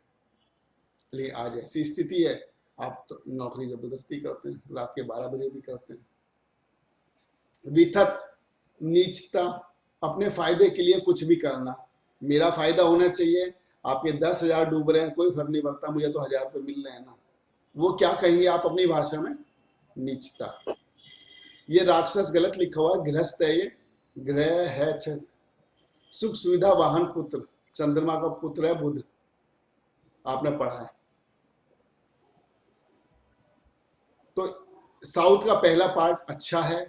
लेकिन आज ऐसी स्थिति है, आप तो नौकरी जबरदस्ती करते हैं, रात के 12 बजे भी करते हैं। विथक, नीचता, अपने फायदे के लिए कुछ भी करना। मेरा फायदा होना चाहिए, आपके 10,000 डूब रहे हैं, कोई फर्क नहीं पड़ता, मुझे तो 1000 रुपये मिल रहे हैं ना। वो क्या कहेंगे आप अपनी भाषा में? नीचता। ये राक्षस गलत लिखा हुआ, गृहस्थ है, ये ग्रह है छत। सुख सुविधा वाहन पुत्र, चंद्रमा का पुत्र है बुध, आपने पढ़ा है। तो साउथ का पहला पार्ट अच्छा है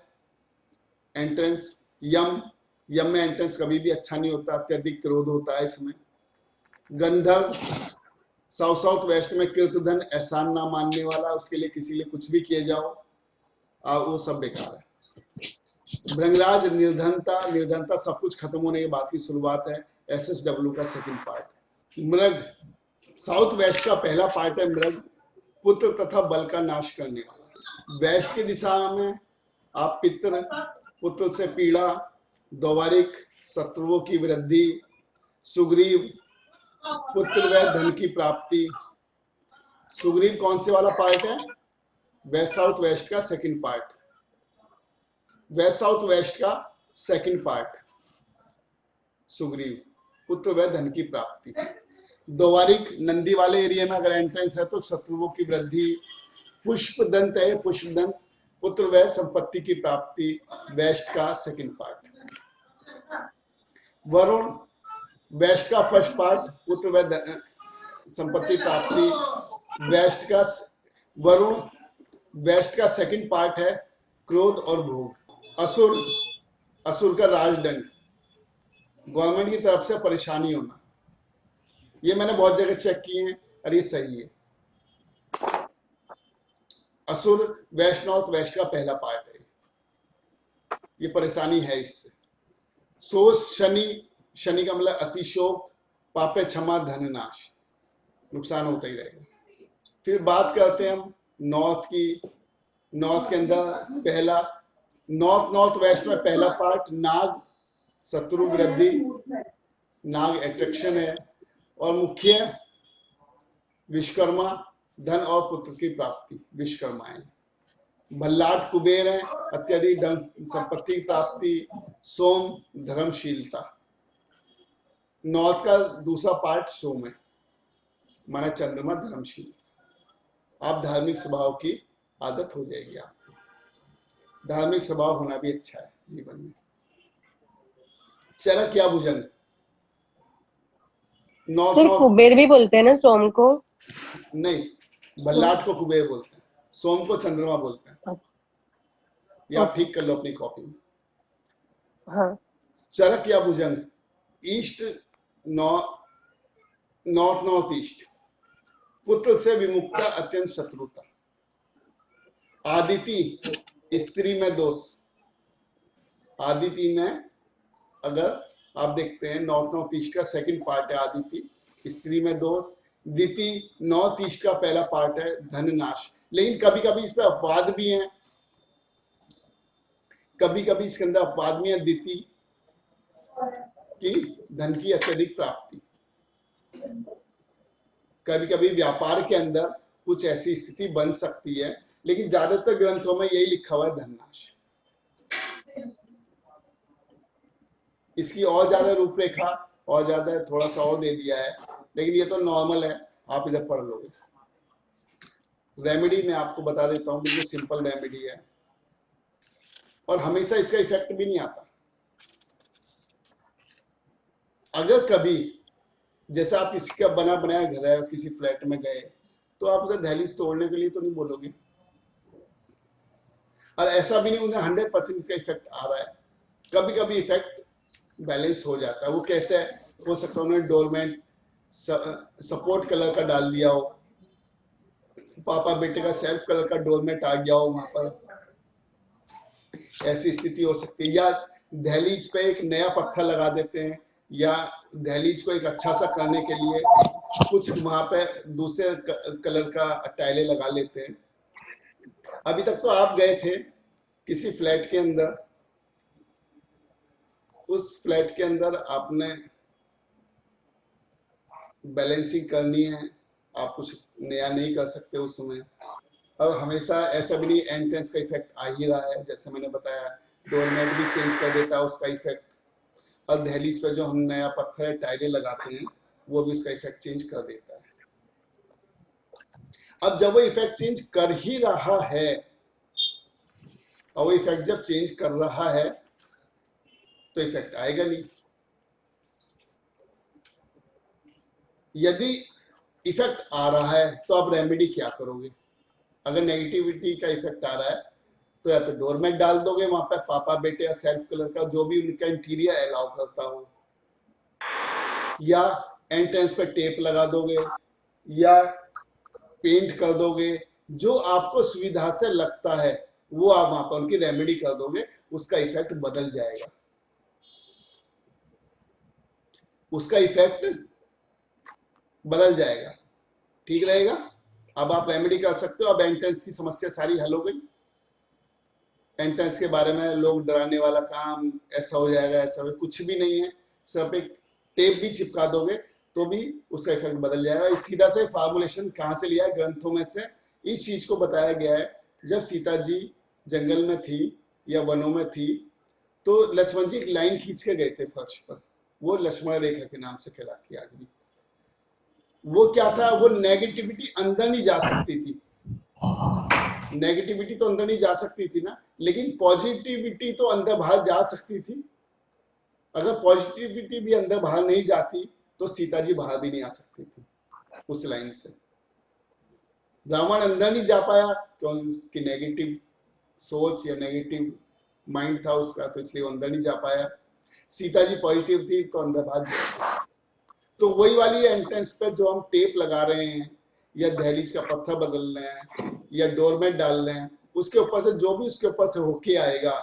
एंट्रेंस। यम, यम में एंट्रेंस कभी भी अच्छा नहीं होता, अत्यधिक क्रोध होता है इसमें। गंधर्व, साउथ साउथ वेस्ट में कीर्तधन, एहसान ना मानने वाला, उसके लिए किसी लिए कुछ भी किए जाओ वो सब बेकार है। भृंगराज, निर्धनता, निर्धनता सब कुछ खत्म होने के बाद की शुरुआत है, SSW का सेकंड पार्ट। मृग, साउथ वेस्ट का पहला पार्ट है मृग, पुत्र तथा बल का नाश करने वाला। वेस्ट की दिशा में आप पितृ, पुत्र से पीड़ा, द्वारिक, शत्रुओं की वृद्धि, सुग्रीव, पुत्र व धन की प्राप्ति। सुग्रीव कौन से वाला पार्ट है? वेस्ट साउथ वेस्ट का second part, waste south waste का सेकंड पार्ट। सुग्रीव, पुत्र व धन की प्राप्ति। द्वारिक, नंदी वाले एरिया में अगर एंट्रेंस है तो शत्रुओं की वृद्धि। पुष्पदंत है, पुष्पदंत, पुत्र व संपत्ति की प्राप्ति, वेस्ट का सेकंड पार्ट। वरुण, वेस्ट का फर्स्ट पार्ट, पुत्र व संपत्ति प्राप्ति, वेस्ट का वरुण वेस्ट का सेकंड पार्ट है क्रोध और भोग। असुर, असुर का राजदंड, गवर्नमेंट की तरफ से परेशानी होना। ये मैंने बहुत जगह चेक किए हैं और ये सही है। असुर वेस्ट नॉर्थ वेस्ट का पहला पार्ट है, ये परेशानी है इससे। सोच शनि, शनि का मतलब अतिशोक, पापे क्षमा धन नाश, नुकसान होता ही रहेगा। फिर बात करते हैं हम नॉर्थ की। नॉर्थ के अंदर पहला नॉर्थ नॉर्थ वेस्ट में पहला पार्ट नाग, शत्रु वृद्धि, नाग अट्रैक्शन है। और मुख्य विश्वकर्मा, धन और पुत्र की प्राप्ति, विश्वकर्मा है। भल्लाट कुबेर है, अत्यधिक धन संपत्ति की प्राप्ति। सोम धर्मशीलता, नॉर्थ का दूसरा पार्ट सोम है, माना चंद्रमा धर्मशील। आप धार्मिक स्वभाव की आदत हो जाएगी। आपको धार्मिक स्वभाव होना भी अच्छा है जीवन में। चरक या भुजंग, नॉर्थ सर नॉर्थ कुबेर भी बोलते हैं ना सोम को? नहीं, भल्लाट को कुबेर बोलते हैं, सोम को चंद्रमा बोलते हैं। ये आप ठीक कर लो अपनी कॉपी में। हाँ। चरक या भुजंग, ईस्ट नॉर्थ नॉर्थ ईस्ट, पुत्र से विमुक्ता, अत्यंत शत्रुता। आदिति, स्त्री में दोष। आदिति में अगर आप देखते हैं नॉर्थ नॉर्थ ईस्ट का सेकंड पार्ट है आदिति, स्त्री में दोष। दिति नॉर्थ ईस्ट का पहला पार्ट है धन नाश। लेकिन कभी कभी इसमें अपवाद भी हैं, कभी कभी इसके अंदर अपवाद भी है। दिति की धन की अत्यधिक प्राप्ति, कभी कभी व्यापार के अंदर कुछ ऐसी स्थिति बन सकती है, लेकिन ज्यादातर ग्रंथों में यही लिखा हुआ है धननाश। इसकी और ज्यादा रूपरेखा और ज्यादा थोड़ा सा और दे दिया है, लेकिन ये तो नॉर्मल है, आप इधर पढ़ लोगे। रेमेडी मैं आपको बता देता हूँ, बिल्कुल सिंपल रेमेडी है और हमेशा इसका इफेक्ट भी नहीं आता। अगर कभी जैसे आप किसी का बना बनाया घर है, किसी फ्लैट में गए, तो आप उसे दहलीज तोड़ने के लिए तो नहीं बोलोगे, और ऐसा भी नहीं उन्हें 100% इसका इफेक्ट आ रहा है। कभी कभी इफेक्ट बैलेंस हो जाता है। वो कैसे हो सकता है? उन्होंने डोरमेट सपोर्ट कलर का डाल दिया हो, पापा बेटे का सेल्फ कलर का डोरमेट आ गया हो वहां पर, ऐसी स्थिति हो सकती है। या दहलीज पे एक नया पत्थर लगा देते हैं, या दहलीज को एक अच्छा सा करने के लिए कुछ वहां पे दूसरे कलर का टाइलें लगा लेते हैं। अभी तक तो आप गए थे किसी फ्लैट के अंदर, उस फ्लैट के अंदर आपने बैलेंसिंग करनी है, आप कुछ नया नहीं कर सकते उस समय। और हमेशा ऐसा भी नहीं एंट्रेंस का इफेक्ट आ ही रहा है, जैसे मैंने बताया डोरमेट भी चेंज कर देता है उसका इफेक्ट, और दहलीज पे जो हम नया पत्थर टाइलें लगाते हैं वो भी उसका इफेक्ट चेंज कर देता है। अब जब वो इफेक्ट चेंज कर ही रहा है, और वो इफेक्ट जब चेंज कर रहा है तो इफेक्ट आएगा नहीं। यदि इफेक्ट आ रहा है तो आप रेमेडी क्या करोगे? अगर नेगेटिविटी का इफेक्ट आ रहा है तो या तो डोरमेट डाल दोगे वहां पे, पापा बेटे या सेल्फ कलर का जो भी उनका इंटीरियर अलाउ करता हो, या एंट्रेंस पे टेप लगा दोगे, या पेंट कर दोगे, जो आपको सुविधा से लगता है वो आप वहां पर उनकी रेमेडी कर दोगे, उसका इफेक्ट बदल जाएगा, उसका इफेक्ट बदल जाएगा, ठीक रहेगा। अब आप रेमेडी कर सकते हो। अब एंट्रेंस की समस्या सारी हल हो गई। एंट्रेंस के बारे में लोग डराने वाला काम, ऐसा हो जाएगा ऐसा हो, कुछ भी नहीं है। सिर्फ एक टेप भी चिपका दोगे तो भी उसका इफेक्ट बदल जाएगा। इस सीधा से फार्मूलेशन कहाँ से लिया है? ग्रंथों में से इस चीज को बताया गया है। जब सीता जी जंगल में थी या वनों में थी तो लक्ष्मण जी एक लाइन खींच के गए थे फर्श पर, वो लक्ष्मण रेखा के नाम से कहलाती है आज भी। वो क्या था? वो नेगेटिविटी अंदर नहीं जा सकती थी, नेगेटिविटी तो अंदर नहीं जा सकती थी ना, लेकिन पॉजिटिविटी तो अंदर बाहर जा सकती थी। अगर पॉजिटिविटी भी अंदर बाहर नहीं जाती तो सीता जी बाहर भी नहीं आ सकती थी उस लाइन से। रावण अंदर नहीं जा पाया क्योंकि उसकी नेगेटिव सोच या नेगेटिव माइंड था उसका, तो इसलिए वो अंदर नहीं जा पाया। सीता जी पॉजिटिव थी तो अंदर भाग गई। तो वही वाली एंट्रेंस पे जो हम टेप लगा रहे हैं या दहलीज का पत्थर बदल रहे हैं या डोरमेट डाल रहे हैं, उसके ऊपर से जो भी उसके ऊपर से होके आएगा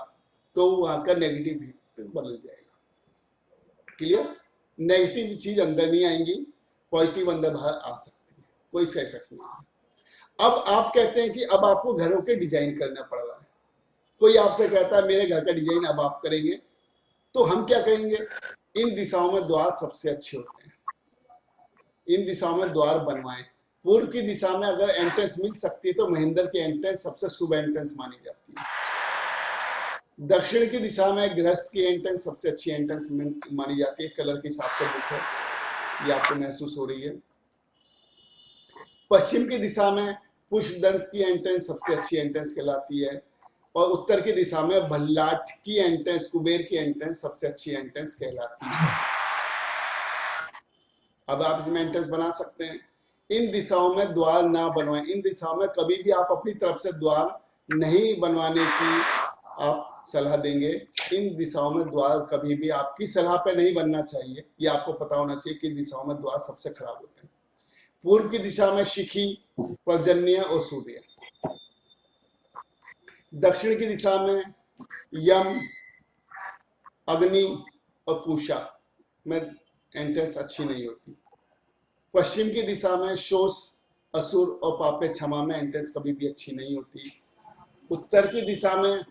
तो वहां का नेगेटिव हिट बदल जाएगा। क्लियर? नेगेटिव चीज अंदर नहीं आएंगी, पॉजिटिव अंदर बाहर आ सकती है, कोई इसका इफेक्ट नहीं है। अब आप कहते हैं कि अब आपको घरों के डिजाइन करना पड़ रहा है। कोई आपसे कहता है मेरे घर का डिजाइन अब आप करेंगे, तो हम क्या करेंगे? इन दिशाओं में द्वार सबसे अच्छे होते हैं, इन दिशाओं में द्वार बनवाएं। पूर्व की दिशा में अगर एंट्रेंस मिल सकती है तो महेंद्र की एंट्रेंस सबसे शुभ एंट्रेंस मानी जाती है। दक्षिण की दिशा में गृहस्थ की एंट्रेंस सबसे अच्छी एंट्रेंस मानी जाती है। कलर के हिसाब से बुक है, ये आपको महसूस हो रही है। पश्चिम की दिशा में पुष्पदंत की एंट्रेंस सबसे अच्छी एंट्रेंस कहलाती है, और उत्तर की दिशा में भल्लाट की एंट्रेंस, कुबेर की एंट्रेंस सबसे अच्छी एंट्रेंस कहलाती है। अब आप इसमें एंट्रेंस बना सकते हैं। इन दिशाओं में द्वार ना बनवाएं। इन दिशाओं में कभी भी आप अपनी तरफ से द्वार नहीं बनवाने की आप सलाह देंगे। इन दिशाओं में द्वार कभी भी आपकी सलाह पे नहीं बनना चाहिए, ये आपको पता होना चाहिए कि दिशाओं में द्वार सबसे खराब होते हैं। पूर्व की दिशा में शिखी, पर्जन्य और सूर्य। दक्षिण की दिशा में यम, अग्नि और पूषा में एंट्रेंस अच्छी नहीं होती। पश्चिम की दिशा में शोष, असुर और पापे क्षमा में एंट्रेंस कभी भी अच्छी नहीं होती। उत्तर की दिशा में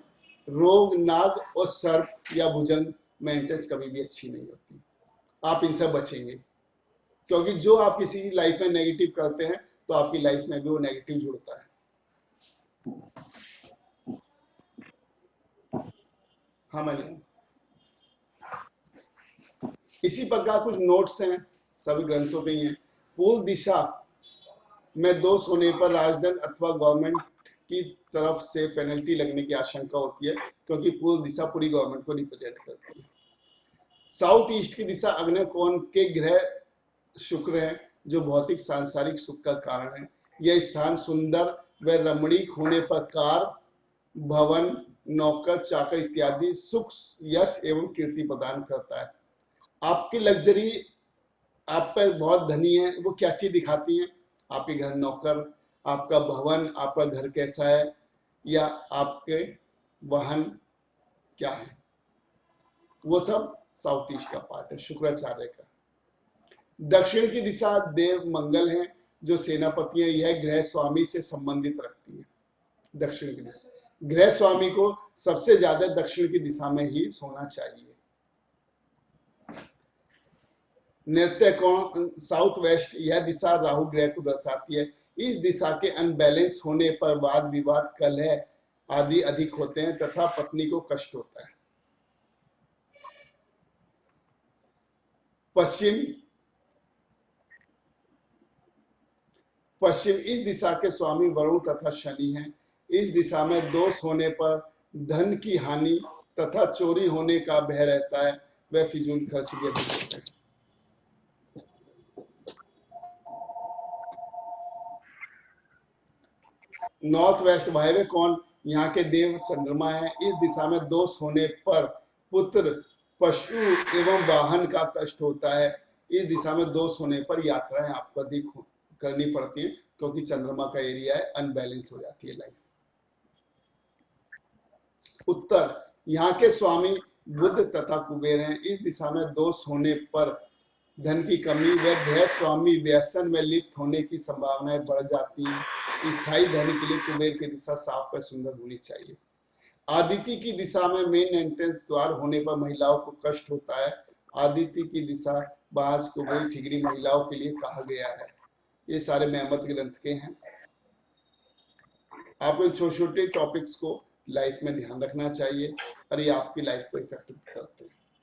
रोग, नाग और सर्प या भुजंग में एंट्रेंस कभी भी अच्छी नहीं होती। आप इनसे बचेंगे, क्योंकि जो आप किसी लाइफ में नेगेटिव करते हैं तो आपकी लाइफ में भी वो नेगेटिव जुड़ता है। हाँ मैंने इसी प्रकार कुछ नोट्स हैं, सभी ग्रंथों के ही हैं। पूर्व दिशा में दोष होने पर राजदंड अथवा गवर्नमेंट की तरफ से पेनल्टी लगने की आशंका होती है, क्योंकि पूर्व दिशा पूरी गवर्नमेंट को रिप्रेजेंट करती है। साउथ ईस्ट की दिशा अग्नि कोण के ग्रह शुक्र है, जो भौतिक सांसारिक सुख का कारण है। यह स्थान सुंदर व रमणीक होने पर कार, भवन, नौकर, चाकर इत्यादि सुख, यश एवं कीर्ति प्रदान करता है। आपकी लग्जरी, आप पे बहुत धनी है, वो क्या चीज दिखाती है? आपके घर नौकर, आपका भवन, आपका घर कैसा है, या आपके वाहन क्या है, वो सब साउथ ईस्ट का पार्ट है, शुक्राचार्य का। दक्षिण की दिशा देव मंगल है, जो सेनापति है। यह गृह स्वामी से संबंधित रखती है। दक्षिण की दिशा, गृह स्वामी को सबसे ज्यादा दक्षिण की दिशा में ही सोना चाहिए। नृत्य कोण साउथ वेस्ट, यह दिशा राहु ग्रह को दर्शाती है। इस दिशा के अनबैलेंस होने पर वाद विवाद, कलह आदि अधिक होते हैं तथा पत्नी को कष्ट होता है। पश्चिम इस दिशा के स्वामी वरुण तथा शनि हैं। इस दिशा में दोष होने पर धन की हानि तथा चोरी होने का भय रहता है, वह फिजूल खर्च भी अधिक होते हैं। नॉर्थ वेस्ट वायव्य कोण, यहाँ के देव चंद्रमा है। इस दिशा में दोष होने पर पुत्र, पशु एवं वाहन का कष्ट होता है। इस दिशा में दोष होने पर यात्राएं आपको अधिक करनी पड़ती है, क्योंकि चंद्रमा का एरिया है, अनबैलेंस हो जाती है लाइफ। उत्तर, यहाँ के स्वामी बुध तथा कुबेर हैं। इस दिशा में दोष होने पर धन की कमी व गृह स्वामी व्यसन में लिप्त होने की संभावनाएं बढ़ जाती हैं। स्थायी धन के लिए कुबेर की दिशा साफ व सुंदर होनी चाहिए। आदित्य की दिशा में मेन एंट्रेंस द्वार होने पर महिलाओं को कष्ट होता है। आदित्य की दिशा बाज, कुबेर, ठिगरी महिलाओं के लिए कहा गया है। ये सारे मेहमत ग्रंथ के हैं। आप इन छोटे छोटे टॉपिक्स को लाइफ में ध्यान रखना चाहिए, और ये आपकी लाइफ को इफेक्ट करते हैं।